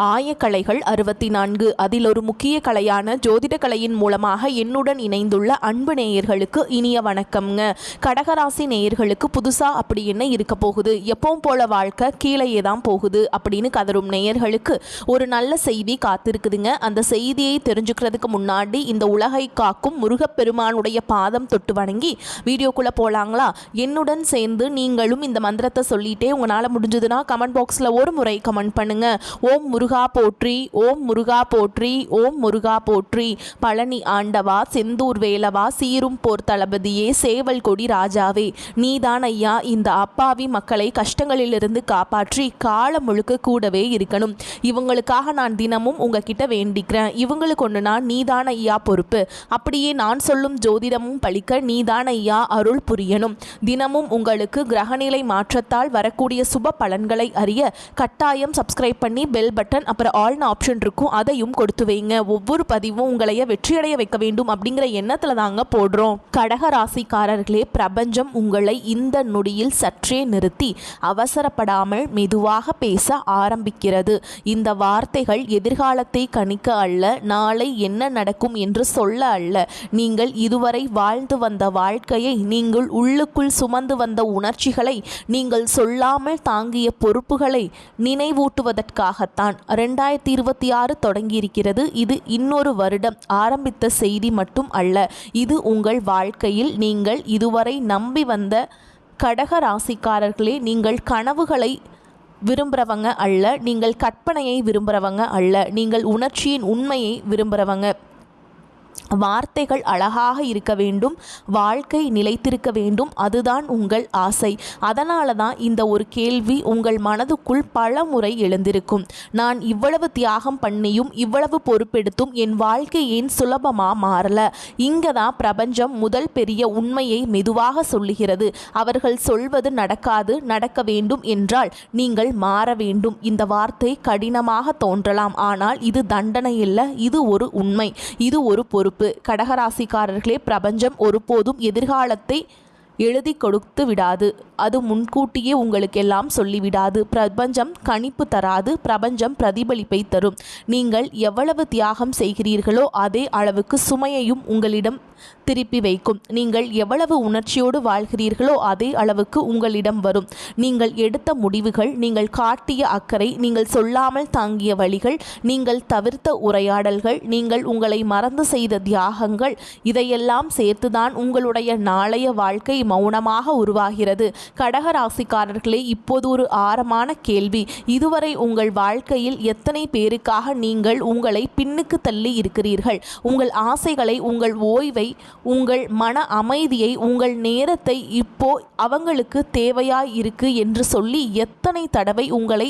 ஆயக்கலைகள் 64 அதில் ஒரு முக்கிய கலையான ஜோதிட கலையின் மூலமாக என்னுடன் இணைந்துள்ள அன்பு நேயர்களுக்கு இனிய வணக்கம்ங்க. கடகராசி நேயர்களுக்கு புதுசாக அப்படி என்ன இருக்க போகுது, எப்பவும் போல வாழ்க்கை கீழேயே தான் போகுது அப்படின்னு கதரும் நேயர்களுக்கு ஒரு நல்ல செய்தி காத்திருக்குதுங்க. அந்த செய்தியை தெரிஞ்சுக்கிறதுக்கு முன்னாடி இந்த உலகை காக்கும் முருகப்பெருமானுடைய பாதம் தொட்டு வணங்கி வீடியோக்குள்ளே போகலாங்களா? என்னுடன் சேர்ந்து நீங்களும் இந்த மந்திரத்தை சொல்லிட்டே உங்களால் முடிஞ்சதுன்னா கமெண்ட் பாக்ஸில் ஒரு முறை கமெண்ட் பண்ணுங்க. ஓம் முருகா போற்றி, ஓம் முருகா போற்றி, ஓம் முருகா போற்றி. பழனி ஆண்டவா, செந்தூர் வேலவா, சீரும் போர் தளபதியே, சேவல் கொடி ராஜாவே, நீதான் ஐயா இந்த அப்பாவி மக்களை கஷ்டங்களிலிருந்து காப்பாற்றி காலம் முழுக்க கூடவே இருக்கணும். இவங்களுக்காக நான் தினமும் உங்ககிட்ட வேண்டிக்கிறேன். இவங்களுக்கு ஒன்றுனா நீதான் ஐயா பொறுப்பு. அப்படியே நான் சொல்லும் ஜோதிடமும் பழிக்க நீதான் ஐயா அருள் புரியணும். தினமும் உங்களுக்கு கிரகநிலை மாற்றத்தால் வரக்கூடிய சுப பலன்களை அறிய கட்டாயம் சப்ஸ்கிரைப் பண்ணி பெல் பட்டன் அப்புறம் ஆல்னு ஆப்ஷன் இருக்கும், அதையும் கொடுத்து வைங்க. ஒவ்வொரு பதிவும் உங்களைய வெற்றியடைய வைக்க வேண்டும் அப்படிங்கிற எண்ணத்துல தாங்க போடுறோம். கடக ராசிக்காரர்களே, பிரபஞ்சம் உங்களை இந்த நொடியில் சற்றே நிறுத்தி அவசரப்படாமல் மெதுவாக பேச ஆரம்பிக்கிறது. இந்த வார்த்தைகள் எதிர்காலத்தை கணிக்க அல்ல, நாளை என்ன நடக்கும் என்று சொல்ல அல்ல. நீங்கள் இதுவரை வாழ்ந்து வந்த வாழ்க்கையை, நீங்கள் உள்ளுக்குள் சுமந்து வந்த உணர்ச்சிகளை, நீங்கள் சொல்லாமல் தாங்கிய பொறுப்புகளை நினைவூட்டுவதற்காகத்தான் 2026 தொடங்கியிருக்கிறது. இது இன்னொரு வருடம் ஆரம்பித்த செய்தி மட்டும் அல்ல. இது உங்கள் வாழ்க்கையில் நீங்கள் இதுவரை நம்பி வந்த கடக ராசிக்காரர்களே, நீங்கள் கனவுகளை விரும்புகிறவங்க அல்ல, நீங்கள் கற்பனையை விரும்புகிறவங்க அல்ல, நீங்கள் உணர்ச்சியின் உண்மையை விரும்புகிறவங்க. வார்த்தைகள் அழகாக இருக்க வேண்டும், வாழ்க்கை நிலைத்திருக்க வேண்டும், அதுதான் உங்கள் ஆசை. அதனால தான் இந்த ஒரு கேள்வி உங்கள் மனதுக்குள் பல முறை எழுந்திருக்கும். நான் இவ்வளவு தியாகம் பண்ணியும் இவ்வளவு பொறுப்பெடுத்தும் என் வாழ்க்கை ஏன் சுலபமாக மாறல? இங்கே தான் பிரபஞ்சம் முதல் பெரிய உண்மையை மெதுவாக சொல்லுகிறது. அவர்கள் சொல்வது நடக்காது, நடக்க வேண்டும் என்றால் நீங்கள் மாற வேண்டும். இந்த வார்த்தை கடினமாக தோன்றலாம், ஆனால் இது தண்டனை இல்லை, இது ஒரு உண்மை, இது ஒரு பொறுப்பு. கடகராசிக்காரர்களே, பிரபஞ்சம் ஒருபோதும் எதிர்காலத்தை எழுதி கொடுத்து விடாது. அது முன்கூட்டியே உங்களுக்கு எல்லாம் சொல்லிவிடாது. பிரபஞ்சம் கணிப்பு தராது, பிரபஞ்சம் பிரதிபலிப்பை தரும். நீங்கள் எவ்வளவு தியாகம் செய்கிறீர்களோ அதே அளவுக்கு சுமையையும் உங்களிடம் திருப்பி வைக்கும். நீங்கள் எவ்வளவு உணர்ச்சியோடு வாழ்கிறீர்களோ அதே அளவுக்கு உங்களிடம் வரும். நீங்கள் எடுத்த முடிவுகள், நீங்கள் காட்டிய அக்கறை, நீங்கள் சொல்லாமல் தாங்கிய வழிகள், நீங்கள் தவிர்த்த உரையாடல்கள், நீங்கள் உங்களை மறந்து செய்த தியாகங்கள், இதையெல்லாம் சேர்த்துதான் உங்களுடைய நாளைய வாழ்க்கை மௌனமாக உருவாகிறது. கடக ராசிக்காரர்களே, இப்போது ஒரு ஆழமான கேள்வி. இதுவரை உங்கள் வாழ்க்கையில் எத்தனை பேருக்காக நீங்கள் உங்களை பின்னுக்கு தள்ளி இருக்கிறீர்கள்? உங்கள் ஆசைகளை, உங்கள் ஓய்வை, உங்கள் மன அமைதியை, உங்கள் நேரத்தை இப்போ அவங்களுக்கு தேவையாய் இருக்கு என்று சொல்லி எத்தனை தடவை உங்களை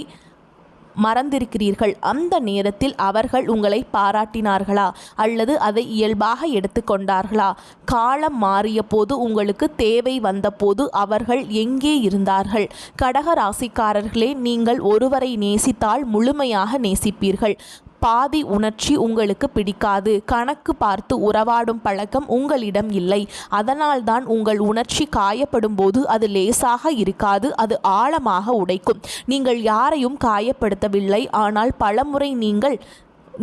மறந்திருக்கிறீர்கள்? அந்த நேரத்தில் அவர்கள் உங்களை பாராட்டினார்களா அல்லது அதை இயல்பாக எடுத்துக்கொண்டார்களா? காலம் மாறிய போது, உங்களுக்கு தேவை வந்த போது அவர்கள் எங்கே இருந்தார்கள்? கடக ராசிக்காரர்களே, நீங்கள் ஒருவரை நேசித்தால் முழுமையாக நேசிப்பீர்கள். பாதி உணர்ச்சி உங்களுக்கு பிடிக்காது. கணக்கு பார்த்து உறவாடும் பழக்கம் உங்களிடம் இல்லை. அதனால்தான் உங்கள் உணர்ச்சி காயப்படும் போது அது லேசாக இருக்காது, அது ஆழமாக உடைக்கும். நீங்கள் யாரையும் காயப்படுத்தவில்லை, ஆனால் பலமுறை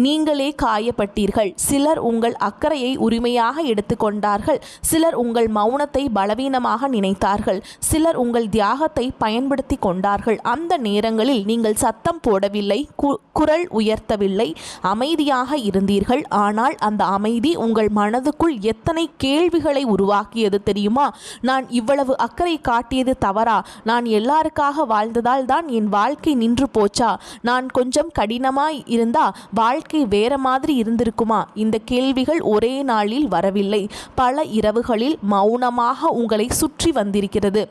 நீங்களே காயப்பட்டீர்கள். சிலர் உங்கள் அக்கறையை உரிமையாக எடுத்துக்கொண்டார்கள், சிலர் உங்கள் மௌனத்தை பலவீனமாக நினைத்தார்கள், சிலர் உங்கள் தியாகத்தை பயன்படுத்தி கொண்டார்கள். அந்த நேரங்களில் நீங்கள் சத்தம் போடவில்லை, குரல் உயர்த்தவில்லை, அமைதியாக இருந்தீர்கள். ஆனால் அந்த அமைதி உங்கள் மனதுக்குள் எத்தனை கேள்விகளை உருவாக்கியது தெரியுமா? நான் இவ்வளவு அக்கறை காட்டியது தவறா? நான் எல்லாருக்காக வாழ்ந்ததால் தான் என் வாழ்க்கை நின்று போச்சா? நான் கொஞ்சம் கடினமாய் இருந்தா வாழ்க்கை வேற மாதிரி இருந்திருக்குமா? இந்த கேள்விகள் ஒரே நாளில் வரவில்லை, பல இரவுகளில் மௌனமாக உங்களை சுற்றி வந்திருக்கிறது.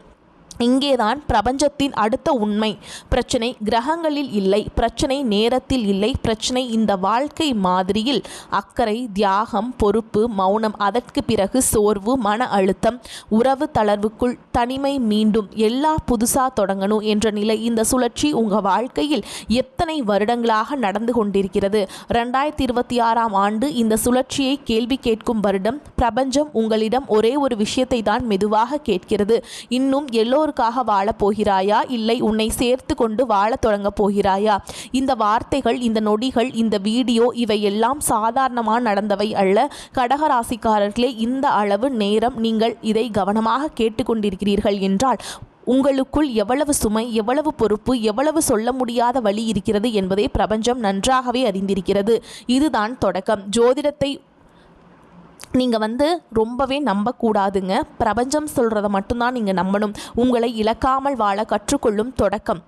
இங்கேதான் பிரபஞ்சத்தின் அடுத்த உண்மை. பிரச்சனை கிரகங்களில் இல்லை, பிரச்சனை நேரத்தில் இல்லை, பிரச்சனை இந்த வாழ்க்கை மாதிரியில். அக்கறை, தியாகம், பொறுப்பு, மௌனம், அதற்கு பிறகு சோர்வு, மன அழுத்தம், உறவு தளர்வுக்குள் தனிமை, மீண்டும் எல்லா புதுசா தொடங்கணும் என்ற நிலை. இந்த சுழற்சி உங்கள் வாழ்க்கையில் எத்தனை வருடங்களாக நடந்து கொண்டிருக்கிறது? 2026ஆம் ஆண்டு இந்த சுழற்சியை கேள்வி கேட்கும் வருடம். பிரபஞ்சம் உங்களிடம் ஒரே ஒரு விஷயத்தை தான் மெதுவாக கேட்கிறது. இன்னும் எல்லோரும் பெற்றோருக்காக வாழப் போகிறாயா, இல்லை உன்னை சேர்த்து கொண்டு வாழத் தொடங்க போகிறாயா? இந்த வார்த்தைகள், இந்த நொடிகள், இந்த வீடியோ இவையெல்லாம் சாதாரணமாக நடந்தவை அல்ல. கடகராசிக்காரர்களே, இந்த அளவு நேரம் நீங்கள் இதை கவனமாக கேட்டுக்கொண்டிருக்கிறீர்கள் என்றால் உங்களுக்குள் எவ்வளவு சுமை, எவ்வளவு பொறுப்பு, எவ்வளவு சொல்ல முடியாத வலி இருக்கிறது என்பதை பிரபஞ்சம் நன்றாகவே அறிந்திருக்கிறது. இதுதான் தொடக்கம். ஜோதிடத்தை நீங்கள் ரொம்பவே நம்பக்கூடாதுங்க. பிரபஞ்சம் சொல்கிறத மட்டும்தான் நீங்கள் நம்பணும். உங்களை இழக்காமல் வாழ கற்றுக்கொள்ளும் தொடக்கம்.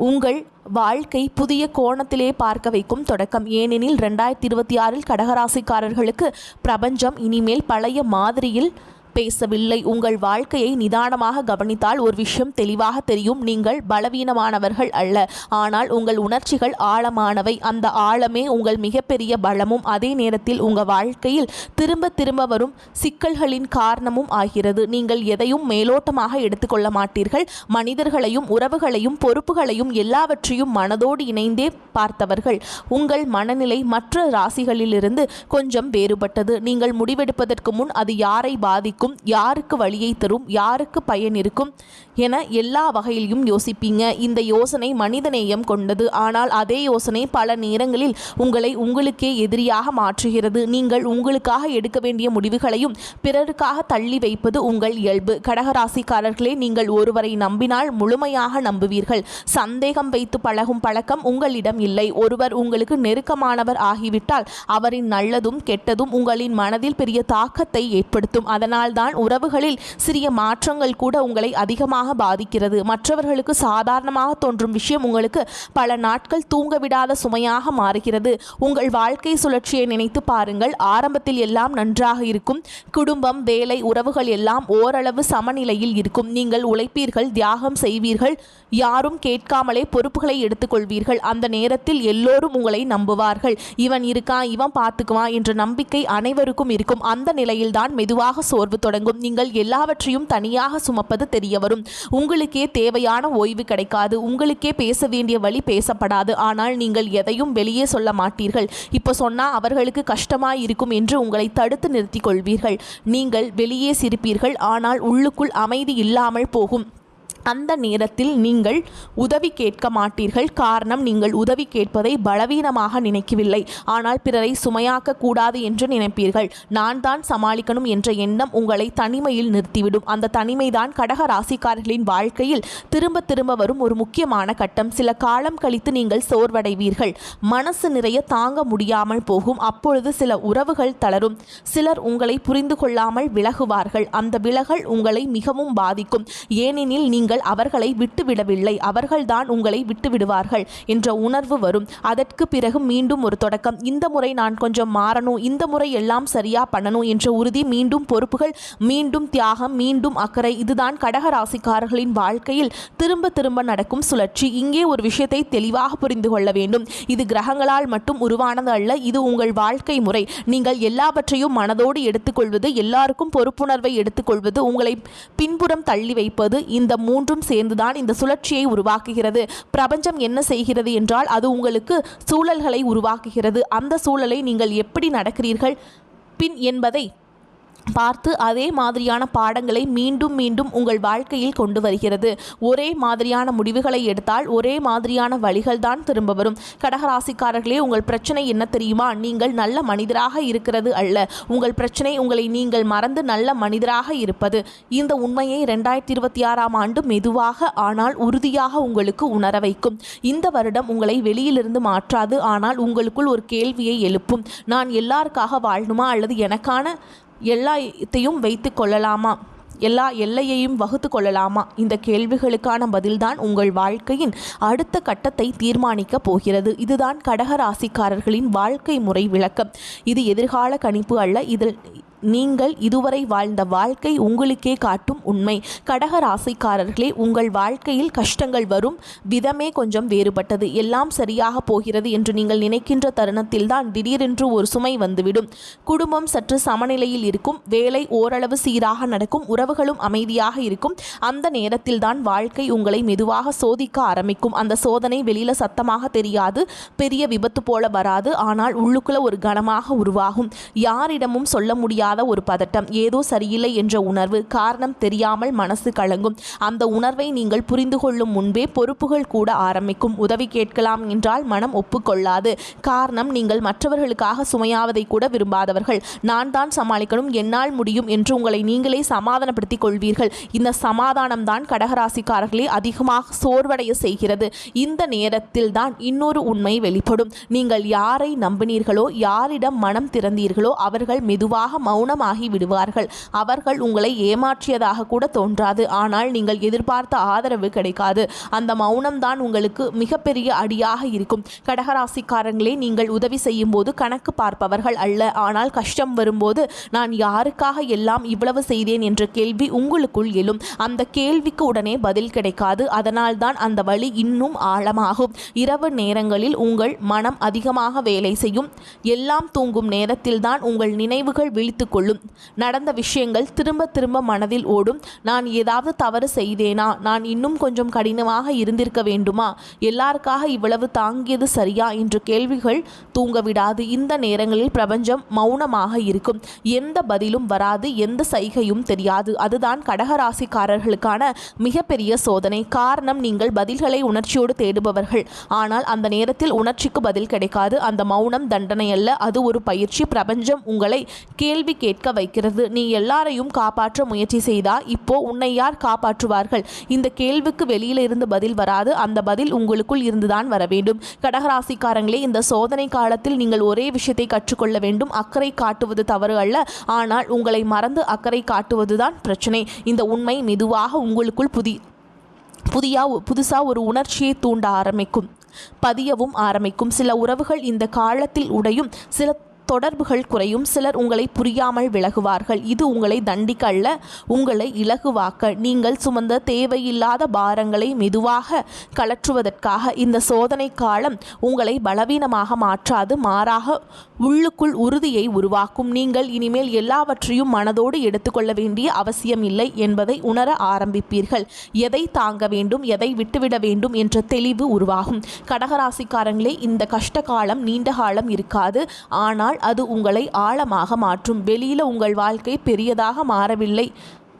உங்கள் வாழ்க்கை புதிய கோணத்திலே பார்க்க வைக்கும் தொடக்கம். ஏனெனில் 2026 கடகராசிக்காரர்களுக்கு பிரபஞ்சம் இனிமேல் பழைய மாதிரியில் பேசவில்லை. உங்கள் வாழ்க்கையை நிதானமாக கவனித்தால் ஒரு விஷயம் தெளிவாக தெரியும். நீங்கள் பலவீனமானவர்கள் அல்ல, ஆனால் உங்கள் உணர்ச்சிகள் ஆழமானவை. அந்த ஆழமே உங்கள் மிகப்பெரிய பலமும் அதே நேரத்தில் உங்கள் வாழ்க்கையில் திரும்ப திரும்ப வரும் சிக்கல்களின் காரணமும் ஆகிறது. நீங்கள் எதையும் மேலோட்டமாக எடுத்துக்கொள்ள மாட்டீர்கள். மனிதர்களையும் உறவுகளையும் பொறுப்புகளையும் எல்லாவற்றையும் மனதோடு இணைந்தே பார்த்தவர்கள். உங்கள் மனநிலை மற்ற ராசிகளிலிருந்து கொஞ்சம் வேறுபட்டது. நீங்கள் முடிவெடுப்பதற்கு முன் அது யாரை பாதிக்கும், யாருக்கு வழியை தரும், யாருக்கு பயன் இருக்கும் என எல்லா வகையிலும் யோசிப்பீங்க. இந்த யோசனை மனிதநேயம் கொண்டது. ஆனால் அதே யோசனை பல நேரங்களில் உங்களை உங்களுக்கே எதிரியாக மாற்றுகிறது. நீங்கள் உங்களுக்காக எடுக்க வேண்டிய முடிவுகளையும் பிறருக்காக தள்ளி வைப்பது உங்கள் இயல்பு. கடகராசிக்காரர்களே, நீங்கள் ஒருவரை நம்பினால் முழுமையாக நம்புவீர்கள். சந்தேகம் வைத்து பழகும் பழக்கம் உங்களிடம் இல்லை. ஒருவர் உங்களுக்கு நெருக்கமானவர் ஆகிவிட்டால் அவரின் நல்லதும் கெட்டதும் உங்களின் மனதில் பெரிய தாக்கத்தை ஏற்படுத்தும். அதனால் தான் உறவுகளில் சிறிய மாற்றங்கள் கூட உங்களை அதிகமாக பாதிக்கிறது. மற்றவர்களுக்கு சாதாரணமாக தோன்றும் விஷயம் உங்களுக்கு பல நாட்கள் தூங்க விடாத சுமையாக மாறுகிறது. உங்கள் வாழ்க்கை சுழற்சியை நினைத்து பாருங்கள். ஆரம்பத்தில் எல்லாம் நன்றாக இருக்கும். குடும்பம், வேலை, உறவுகள் எல்லாம் ஓரளவு சமநிலையில் இருக்கும். நீங்கள் உழைப்பீர்கள், தியாகம் செய்வீர்கள், யாரும் கேட்காமலே பொறுப்புகளை எடுத்துக்கொள்வீர்கள். அந்த நேரத்தில் எல்லோரும் உங்களை நம்புவார்கள். இவன் இருக்கான், இவன் பார்த்துக்குவான் என்ற நம்பிக்கை அனைவருக்கும் இருக்கும். அந்த நிலையில்தான் மெதுவாக சோர்வு தொடங்கும். நீங்கள் எல்லாவற்றையும் தனியாக சுமப்பது தெரிய வரும். உங்களுக்கே தேவையான ஓய்வு கிடைக்காது. உங்களுக்கே பேச வேண்டிய வழி பேசப்படாது. ஆனால் நீங்கள் எதையும் வெளியே சொல்ல மாட்டீர்கள். இப்போ சொன்னா அவர்களுக்கு கஷ்டமாய் இருக்கும் என்று உங்களை தடுத்து நிறுத்திக் கொள்வீர்கள். நீங்கள் வெளியே சிரிப்பீர்கள், ஆனால் உள்ளுக்குள் அமைதி இல்லாமல் போகும். அந்த நேரத்தில் நீங்கள் உதவி கேட்க மாட்டீர்கள். காரணம், நீங்கள் உதவி கேட்பதை பலவீனமாக நினைக்கவில்லை, ஆனால் பிறரை சுமையாக்க கூடாது என்று நினைப்பீர்கள். நான் தான் சமாளிக்கணும் என்ற எண்ணம் உங்களை தனிமையில் நிறுத்திவிடும். அந்த தனிமைதான் கடக ராசிக்காரர்களின் வாழ்க்கையில் திரும்ப திரும்ப வரும் ஒரு முக்கியமான கட்டம். சில காலம் கழித்து நீங்கள் சோர்வடைவீர்கள். மனசு நிறைய தாங்க முடியாமல் போகும். அப்பொழுது சில உறவுகள் தளரும். சிலர் உங்களை புரிந்து கொள்ளாமல் விலகுவார்கள். அந்த விலகல் உங்களை மிகவும் பாதிக்கும். ஏனெனில் நீங்கள் அவர்களை விட்டுவிடவில்லை, அவர்கள்தான் உங்களை விட்டுவிடுவார்கள் என்ற உணர்வு வரும். அதற்கு பிறகு மீண்டும் ஒரு தொடக்கம். இந்த முறை நான் கொஞ்சம் மாறணும், இந்த முறை எல்லாம் சரியா பண்ணணும் என்ற உறுதி, மீண்டும் பொறுப்புகள், மீண்டும் தியாகம், மீண்டும் அக்கறை. இதுதான் கடக ராசிக்காரர்களின் வாழ்க்கையில் திரும்ப திரும்ப நடக்கும் சுழற்சி. இங்கே ஒரு விஷயத்தை தெளிவாக புரிந்து கொள்ள வேண்டும். இது கிரகங்களால் மட்டும் உருவானது அல்ல. இது உங்கள் வாழ்க்கை முறை. நீங்கள் எல்லாவற்றையும் மனதோடு எடுத்துக்கொள்வது, எல்லாருக்கும் பொறுப்புணர்வை எடுத்துக்கொள்வது, உங்களை பின்புறம் தள்ளி வைப்பது, இந்த மூன்றும் சேர்ந்துதான் இந்த சுழற்சியை உருவாக்குகிறது. பிரபஞ்சம் என்ன செய்கிறது என்றால் அது உங்களுக்கு சூழல்களை உருவாக்குகிறது. அந்த சூழலை நீங்கள் எப்படி நடக்கிறீர்கள் பின் என்பதை பார்த்து அதே மாதிரியான பாடங்களை மீண்டும் மீண்டும் உங்கள் வாழ்க்கையில் கொண்டு வருகிறது. ஒரே மாதிரியான முடிவுகளை எடுத்தால் ஒரே மாதிரியான வழிகள் தான் திரும்ப வரும். கடகராசிக்காரர்களே, உங்கள் பிரச்சனை என்ன தெரியுமா? நீங்கள் நல்ல மனிதராக இருக்கிறது அல்ல. உங்கள் பிரச்சனை உங்களை நீங்கள் மறந்து நல்ல மனிதராக இருப்பது. இந்த உண்மையை 2026 மெதுவாக ஆனால் உறுதியாக உங்களுக்கு உணர வைக்கும். இந்த வருடம் உங்களை வெளியிலிருந்து மாற்றாது, ஆனால் உங்களுக்குள் ஒரு கேள்வியை எழுப்பும். நான் எல்லாருக்காக வாழணுமா, அல்லது எனக்கான எல்லாத்தையும் வைத்து கொள்ளலாமா, எல்லா எல்லையையும் வகுத்து கொள்ளலாமா? இந்த கேள்விகளுக்கான பதில்தான் உங்கள் வாழ்க்கையின் அடுத்த கட்டத்தை தீர்மானிக்கப் போகிறது. இதுதான் கடக ராசிக்காரர்களின் வாழ்க்கை முறை விளக்கம். இது எதிர்கால கணிப்பு அல்ல. இதில் நீங்கள் இதுவரை வாழ்ந்த வாழ்க்கை உங்களுக்கே காட்டும் உண்மை. கடக ராசிக்காரர்களே, உங்கள் வாழ்க்கையில் கஷ்டங்கள் வரும் விதமே கொஞ்சம் வேறுபட்டது. எல்லாம் சரியாக போகிறது என்று நீங்கள் நினைக்கின்ற தருணத்தில்தான் திடீரென்று ஒரு சுமை வந்துவிடும். குடும்பம் சற்று சமநிலையில் இருக்கும், வேலை ஓரளவு சீராக நடக்கும், உறவுகளும் அமைதியாக இருக்கும். அந்த நேரத்தில்தான் வாழ்க்கை உங்களை மெதுவாக சோதிக்க ஆரம்பிக்கும். அந்த சோதனை வெளியில சத்தமாக தெரியாது, பெரிய விபத்து போல வராது, ஆனால் உள்ளுக்குள்ள ஒரு கனமாக உருவாகும். யாரிடமும் சொல்ல முடியாது முடியாத ஒரு பதட்டம், ஏதோ சரியில்லை என்ற உணர்வு, காரணம் தெரியாமல் மனசு கலங்கும். அந்த உணர்வை நீங்கள் புரிந்து கொள்ளும் முன்பே பொறுப்புகள் கூட ஆரம்பிக்கும். உதவி கேட்கலாம் என்றால் மனம் ஒப்புக்கொள்ளாது. காரணம், நீங்கள் மற்றவர்களுக்காக சுமையாவதை கூட விரும்பாதவர்கள். நான் தான் சமாளிக்கணும், என்னால் முடியும் என்று உங்களை நீங்களே சமாதானப்படுத்திக் கொள்வீர்கள். இந்த சமாதானம் தான் கடகராசிக்காரர்களே அதிகமாக சோர்வடைய செய்கிறது. இந்த நேரத்தில் தான் இன்னொரு உண்மை வெளிப்படும். நீங்கள் யாரை நம்பினீர்களோ, யாரிடம் மனம் திறந்தீர்களோ அவர்கள் மெதுவாக மௌனமாகி விடுவார்கள். அவர்கள் உங்களை ஏமாற்றியதாக கூட தோன்றாது. ஆனால் நீங்கள் எதிர்பார்த்த ஆதரவு கிடைக்காது. அந்த மௌனம் தான் உங்களுக்கு மிகப்பெரிய அடியாக இருக்கும். கடகராசிக்காரங்களே, நீங்கள் உதவி செய்யும் போது கணக்கு பார்ப்பவர்கள் அல்ல. ஆனால் கஷ்டம் வரும்போது நான் யாருக்காக எல்லாம் இவ்வளவு செய்தேன் என்ற கேள்வி உங்களுக்குள் எழும். அந்த கேள்விக்கு உடனே பதில் கிடைக்காது. அதனால் தான் அந்த வலி இன்னும் ஆழமாகும். இரவு நேரங்களில் உங்கள் மனம் அதிகமாக வேலை செய்யும். எல்லாம் தூங்கும் நேரத்தில் தான் உங்கள் நினைவுகள் விழித்து கொள்ளும். நடந்த விஷயங்கள் திரும்ப திரும்ப மனதில் ஓடும். நான் ஏதாவது தவறு செய்தேனா? நான் இன்னும் கொஞ்சம் கடினமாக இருந்திருக்க வேண்டுமா? எல்லாருக்காக இவ்வளவு தாங்கியது சரியா என்ற கேள்விகள் தூங்க விடாது. இந்த நேரங்களில் பிரபஞ்சம் மௌனமாக இருக்கும். எந்த பதிலும் வராது, எந்த சைகையும் தெரியாது. அதுதான் கடகராசிக்காரர்களுக்கான மிகப்பெரிய சோதனை. காரணம், நீங்கள் பதில்களை உணர்ச்சியோடு தேடுபவர்கள். ஆனால் அந்த நேரத்தில் உணர்ச்சிக்கு பதில் கிடைக்காது. அந்த மௌனம் தண்டனை அல்ல, அது ஒரு பயிற்சி. பிரபஞ்சம் உங்களை கேள்வி கேட்க வைக்கிறது. நீ எல்லாரையும் காப்பாற்ற முயற்சி செய்தா, இப்போ உன்னை யார் காப்பாற்றுவார்கள்? இந்த கேள்விக்கு வெளியில இருந்து பதில் வராது. அந்த பதில் உங்களுக்குள் இருந்துதான் வர வேண்டும். கடகராசிக்காரங்களே, இந்த சோதனை காலத்தில் நீங்கள் ஒரே விஷயத்தை கற்றுக்கொள்ள வேண்டும். அக்கறை காட்டுவது தவறு அல்ல, ஆனால் உங்களை மறந்து அக்கறை காட்டுவதுதான் பிரச்சனை. இந்த உண்மை மெதுவாக உங்களுக்குள் புதுசா ஒரு உணர்ச்சியை தூண்ட ஆரம்பிக்கும், பதியவும் ஆரம்பிக்கும். சில உறவுகள் இந்த காலத்தில் உடையும், சில தொடர்புகள் குறையும், சிலர் உங்களை புரியாமல் விலகுவார்கள். இது உங்களை தண்டிக்க அல்ல, உங்களை இலகுவாக்க. நீங்கள் சுமந்த தேவையில்லாத பாரங்களை மெதுவாக கலற்றுவதற்காக. இந்த சோதனை காலம் உங்களை பலவீனமாக மாற்றாது, மாறாக உள்ளுக்குள் உறுதியை உருவாக்கும். நீங்கள் இனிமேல் எல்லாவற்றையும் மனதோடு எடுத்துக்கொள்ள வேண்டிய அவசியம் இல்லை என்பதை உணர ஆரம்பிப்பீர்கள். எதை தாங்க வேண்டும், எதை விட்டுவிட வேண்டும் என்ற தெளிவு உருவாகும். கடகராசிக்காரங்களே, இந்த கஷ்ட காலம் நீண்ட காலம் இருக்காது. ஆனால் அது உங்களை ஆழமாக மாற்றும். வெளியில உங்கள் வாழ்க்கை பெரியதாக மாறவில்லை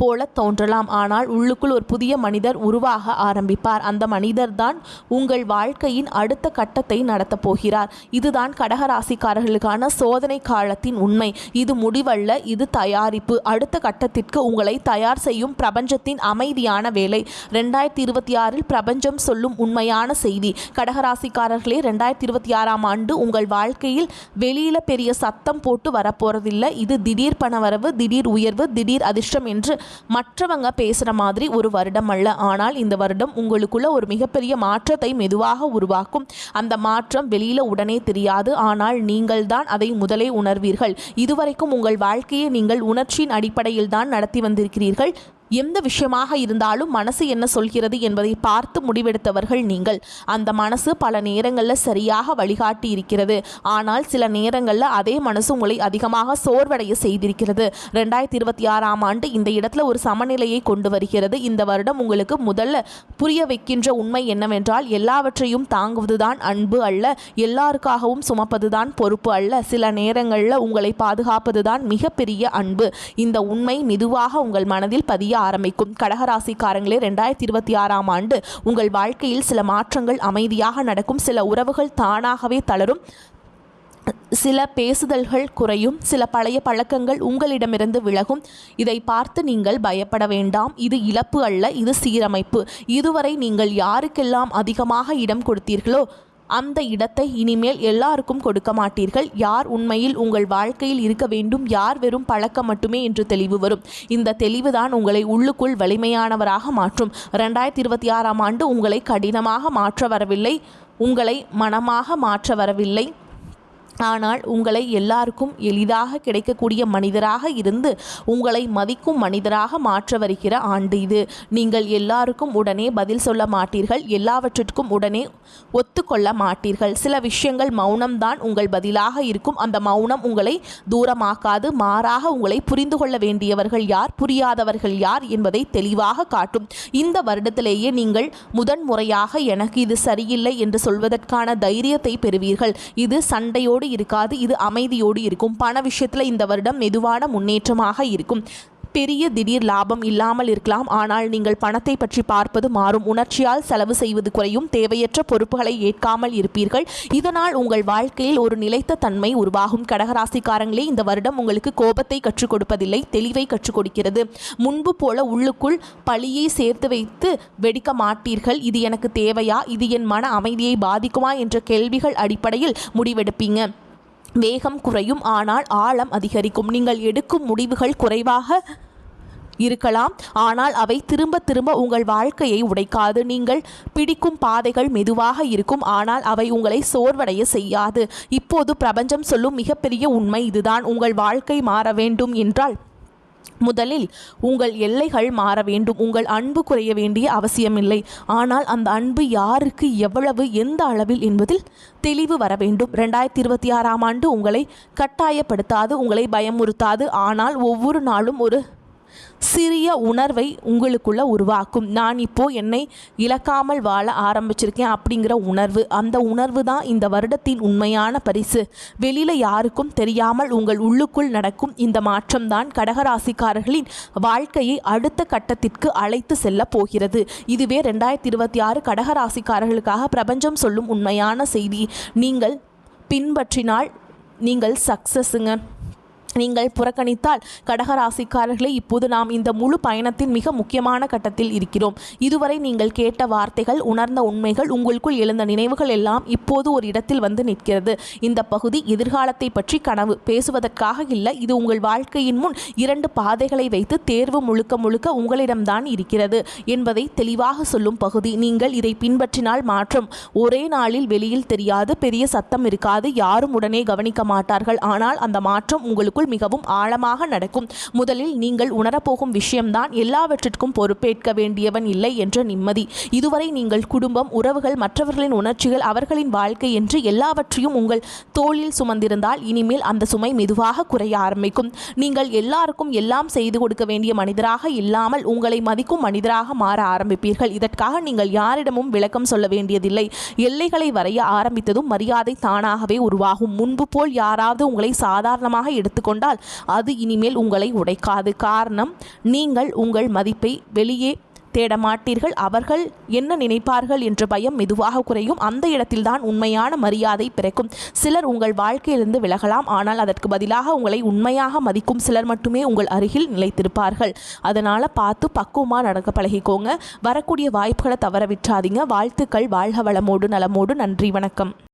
போல தோன்றலாம், ஆனால் உள்ளுக்குள் ஒரு புதிய மனிதர் உருவாக ஆரம்பிப்பார். அந்த மனிதர் தான் உங்கள் வாழ்க்கையின் அடுத்த கட்டத்தை நடத்தப் போகிறார். இதுதான் கடகராசிக்காரர்களுக்கான சோதனை காலத்தின் உண்மை. இது முடிவல்ல, இது தயாரிப்பு. அடுத்த கட்டத்திற்கு உங்களை தயார் செய்யும் பிரபஞ்சத்தின் அமைதியான வேலை. 2026 பிரபஞ்சம் சொல்லும் உண்மையான செய்தி. கடகராசிக்காரர்களே, 2026 ஆண்டு உங்கள் வாழ்க்கையில் வெளியில பெரிய சத்தம் போட்டு வரப்போறதில்லை. இது திடீர் பணவரவு, திடீர் உயர்வு, திடீர் அதிர்ஷ்டம் என்று மற்றவங்க பேசுகிற மாதிரி ஒரு வருடம் அல்ல. ஆனால் இந்த வருடம் உங்களுக்குள்ள ஒரு மிகப்பெரிய மாற்றத்தை மெதுவாக உருவாக்கும். அந்த மாற்றம் வெளியில உடனே தெரியாது, ஆனால் நீங்கள் தான் அதை முதலே உணர்வீர்கள். இதுவரைக்கும் உங்கள் வாழ்க்கையை நீங்கள் உணர்ச்சியின் அடிப்படையில் தான் நடத்தி வந்திருக்கிறீர்கள். எந்த விஷயமாக இருந்தாலும் மனசு என்ன சொல்கிறது என்பதை பார்த்து முடிவெடுத்தவர்கள் நீங்கள். அந்த மனசு பல நேரங்களில் சரியாக வழிகாட்டி இருக்கிறது. ஆனால் சில நேரங்களில் அதே மனசு உங்களை அதிகமாக சோர்வடைய செய்திருக்கிறது. 2026 ஆண்டு இந்த இடத்துல ஒரு சமநிலையை கொண்டு வருகிறது. இந்த வருடம் உங்களுக்கு முதல்ல புரிய வைக்கின்ற உண்மை என்னவென்றால், எல்லாவற்றையும் தாங்குவதுதான் அன்பு அல்ல, எல்லாருக்காகவும் சுமப்பதுதான் பொறுப்பு அல்ல, சில நேரங்களில் உங்களை பாதுகாப்பதுதான் மிகப்பெரிய அன்பு. இந்த உண்மை மெதுவாக உங்கள் மனதில் பதிய ஆரம்பிக்கும். கடகராசிக்காரங்களே, 2026 ஆண்டு உங்கள் வாழ்க்கையில் சில மாற்றங்கள் அமைதியாக நடக்கும். சில உறவுகள் தானாகவே தளரும், சில பேசுதல்கள் குறையும், சில பழைய பழக்கங்கள் உங்களிடமிருந்து விலகும். இதை பார்த்து நீங்கள் பயப்பட வேண்டாம். இது இழப்பு அல்ல, இது சீரமைப்பு. இதுவரை நீங்கள் யாருக்கெல்லாம் அதிகமாக இடம் கொடுத்தீர்களோ அந்த இடத்தை இனிமேல் எல்லாருக்கும் கொடுக்க மாட்டீர்கள். யார் உண்மையில் உங்கள் வாழ்க்கையில் இருக்க வேண்டும், யார் வெறும் பழக்கம் மட்டுமே என்று தெளிவு வரும். இந்த தெளிவுதான் உங்களை உள்ளுக்குள் வலிமையானவராக மாற்றும். 2026 ஆண்டு உங்களை கடினமாக மாற்ற வரவில்லை, உங்களை மனமாக மாற்ற வரவில்லை. ஆனால் உங்களை எல்லாருக்கும் எளிதாக கிடைக்கக்கூடிய மனிதராக இருந்து உங்களை மதிக்கும் மனிதராக மாற்ற வருகிற ஆண்டு இது. நீங்கள் எல்லாருக்கும் உடனே பதில் சொல்ல மாட்டீர்கள், எல்லாவற்றிற்கும் உடனே ஒத்துக்கொள்ள மாட்டீர்கள். சில விஷயங்கள் மௌனம்தான் உங்கள் பதிலாக இருக்கும். அந்த மௌனம் உங்களை தூரமாக்காது, மாறாக உங்களை புரிந்து கொள்ள வேண்டியவர்கள் யார், புரியாதவர்கள் யார் என்பதை தெளிவாக காட்டும். இந்த வருடத்திலேயே நீங்கள் முதன்முறையாக எனக்கு இது சரியில்லை என்று சொல்வதற்கான தைரியத்தை பெறுவீர்கள். இது சண்டையோடு அப்படி இருக்காது. இது அமைதியோடு இருக்கும். பண விஷயத்தில் இந்த வருடம் மெதுவான முன்னேற்றமாக இருக்கும். பெரிய திடீர் லாபம் இல்லாமல் இருக்கலாம். ஆனால் நீங்கள் பணத்தை பற்றி பார்ப்பது மாறும். உணர்ச்சியால் செலவு செய்வது குறையும். தேவையற்ற பொறுப்புகளை ஏற்காமல் இருப்பீர்கள். இதனால் உங்கள் வாழ்க்கையில் ஒரு நிலைத்த தன்மை உருவாகும். கடகராசிக்காரங்களே, இந்த வருடம் உங்களுக்கு கோபத்தை கற்றுக் கொடுப்பதில்லை, தெளிவை கற்றுக் கொடுக்கிறது. முன்பு போல உள்ளுக்குள் பழியை சேர்த்து வைத்து வெடிக்க மாட்டீர்கள். இது எனக்கு தேவையா, இது என் மன அமைதியை பாதிக்குமா என்ற கேள்விகள் அடிப்படையில் முடிவெடுப்பீங்க. வேகம் குறையும், ஆனால் ஆழம் அதிகரிக்கும். நீங்கள் எடுக்கும் முடிவுகள் குறைவாக இருக்கலாம், ஆனால் அவை திரும்ப திரும்ப உங்கள் வாழ்க்கையை உடைக்காது. நீங்கள் பிடிக்கும் பாதைகள் மெதுவாக இருக்கும், ஆனால் அவை உங்களை சோர்வடைய செய்யாது. இப்போது பிரபஞ்சம் சொல்லும் மிகப்பெரிய உண்மை இதுதான். உங்கள் வாழ்க்கை மாற வேண்டும் என்றால் முதலில் உங்கள் எல்லைகள் மாற வேண்டும். உங்கள் அன்பு குறைய வேண்டிய அவசியமில்லை, ஆனால் அந்த அன்பு யாருக்கு, எவ்வளவு, எந்த அளவில் என்பதில் தெளிவு வர வேண்டும். 2026ஆம் ஆண்டு உங்களை கட்டாயப்படுத்தாது, உங்களை பயமுறுத்தாது, ஆனால் ஒவ்வொரு நாளும் ஒரு சிறிய உணர்வை உங்களுக்குள்ள உருவாக்கும். நான் இப்போ என்னை இழக்காமல் வாழ ஆரம்பிச்சிருக்கேன் அப்படிங்கிற உணர்வு. அந்த உணர்வு தான் இந்த வருடத்தின் உண்மையான பரிசு. வெளியில யாருக்கும் தெரியாமல் உங்கள் உள்ளுக்குள் நடக்கும் இந்த மாற்றம்தான் கடகராசிக்காரர்களின் வாழ்க்கையை அடுத்த கட்டத்திற்கு அழைத்து செல்ல போகிறது. இதுவே 2026 கடகராசிக்காரர்களுக்காக பிரபஞ்சம் சொல்லும் உண்மையான செய்தி. நீங்கள் பின்பற்றினால் நீங்கள் சக்சஸுங்க. நீங்கள் புறக்கணித்தால் கடகராசிக்காரர்களை, இப்போது நாம் இந்த முழு பயணத்தின் மிக முக்கியமான கட்டத்தில் இருக்கிறோம். இதுவரை நீங்கள் கேட்ட வார்த்தைகள், உணர்ந்த உண்மைகள், உங்களுக்குள் எழுந்த நினைவுகள் எல்லாம் இப்போது ஒரு இடத்தில் வந்து நிற்கிறது. இந்த பகுதி எதிர்காலத்தை பற்றி கனவு பேசுவதற்காக இல்லை. இது உங்கள் வாழ்க்கையின் முன் 2 பாதைகளை வைத்து தேர்வு முழுக்க முழுக்க உங்களிடம்தான் இருக்கிறது என்பதை தெளிவாக சொல்லும் பகுதி. நீங்கள் இதை பின்பற்றினால் மாற்றம் ஒரே நாளில் வெளியில் தெரியாது. பெரிய சத்தம் இருக்காது, யாரும் உடனே கவனிக்க மாட்டார்கள். ஆனால் அந்த மாற்றம் உங்களுக்குள் மிகவும் ஆழமாக நடக்கும். முதலில் நீங்கள் உணரப்போகும் விஷயம்தான் எல்லாவற்றிற்கும் பொறுப்பேற்க வேண்டியவன் இல்லை என்ற நிம்மதி. இதுவரை நீங்கள் குடும்பம், உறவுகள், மற்றவர்களின் உணர்ச்சிகள், அவர்களின் வாழ்க்கை என்று எல்லாவற்றையும் உங்கள் தோளில் சுமந்திருந்தால் இனிமேல் அந்த சுமை மெதுவாக குறைய ஆரம்பிக்கும். நீங்கள் எல்லாருக்கும் எல்லாம் செய்து கொடுக்க வேண்டிய மனிதராக இல்லாமல் உங்களை மதிக்கும் மனிதராக மாற ஆரம்பிப்பீர்கள். இதற்காக நீங்கள் யாரிடமும் விளக்கம் சொல்ல வேண்டியதில்லை. எல்லைகளை வரைய ஆரம்பித்ததும் மரியாதை தானாகவே உருவாகும். முன்பு போல் யாராவது உங்களை சாதாரணமாக எடுத்துக்கொண்டால் அது இனிமேல் உங்களை உடைக்காது. காரணம், நீங்கள் உங்கள் மதிப்பை வெளியே தேட மாட்டீர்கள். அவர்கள் என்ன நினைப்பார்கள் என்ற பயம் மெதுவாக குறையும். அந்த இடத்தில்தான் உண்மையான மரியாதை பிறக்கும். சிலர் உங்கள் வாழ்க்கையிலிருந்து விலகலாம், ஆனால் அதற்கு பதிலாக உங்களை உண்மையாக மதிக்கும் சிலர் மட்டுமே உங்கள் அருகில் நிலைத்திருப்பார்கள். அதனால் பார்த்து பக்குவமாக நடக்க பழகிக்கோங்க. வரக்கூடிய வாய்ப்புகளை தவற விட்டுறாதீங்க. வாழ்த்துக்கள். வாழ்க வளமோடு நலமோடு. நன்றி, வணக்கம்.